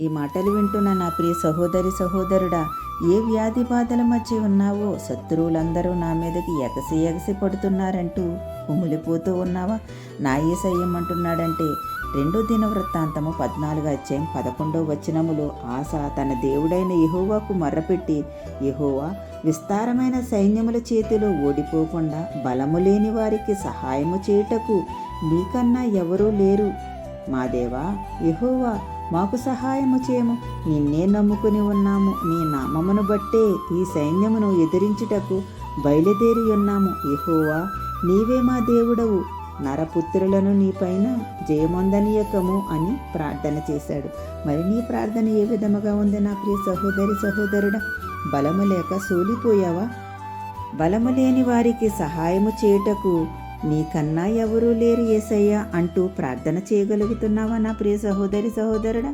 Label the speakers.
Speaker 1: ఈ మాటలు వింటున్న నా ప్రియ సహోదరి సహోదరుడా, ఏ వ్యాధి బాధల మధ్య ఉన్నావో, శత్రువులందరూ నా మీదకి ఎగసి ఎగసి పడుతున్నారంటూ కుమిలిపోతూ ఉన్నావా? నా యేసయ్యమంటున్నాడంటే 2 దినవృత్తాంతము 14 అధ్యాయం 11 ఆస తన దేవుడైన యెహోవాకు మర్రపెట్టి, యెహోవా విస్తారమైన సైన్యముల చేతిలో ఓడిపోకుండా బలము లేని వారికి సహాయము చేయుటకు నీకన్నా ఎవరూ లేరు. మా దేవా యెహోవా, మాకు సహాయము చేయము. నిన్నే నమ్ముకుని ఉన్నాము. నీ నామమును బట్టే ఈ సైన్యమును ఎదిరించుటకు బయలుదేరి ఉన్నాము. యెహోవా, నీవే మా దేవుడవు. నరపుత్రులను నీపైన జయమొందనీయకము అని ప్రార్థన చేశాడు. మరి నీ ప్రార్థన ఏ విధముగా ఉంది నా ప్రియ సహోదరి సహోదరుడా? బలము లేక సోలిపోయావా? బలము లేని వారికి సహాయము చేయుటకు నీకన్నా ఎవరూ లేరు యేసయ్యా అంటూ ప్రార్థన చేయగలుగుతున్నావా నా ప్రియ సహోదరి సహోదరుడా?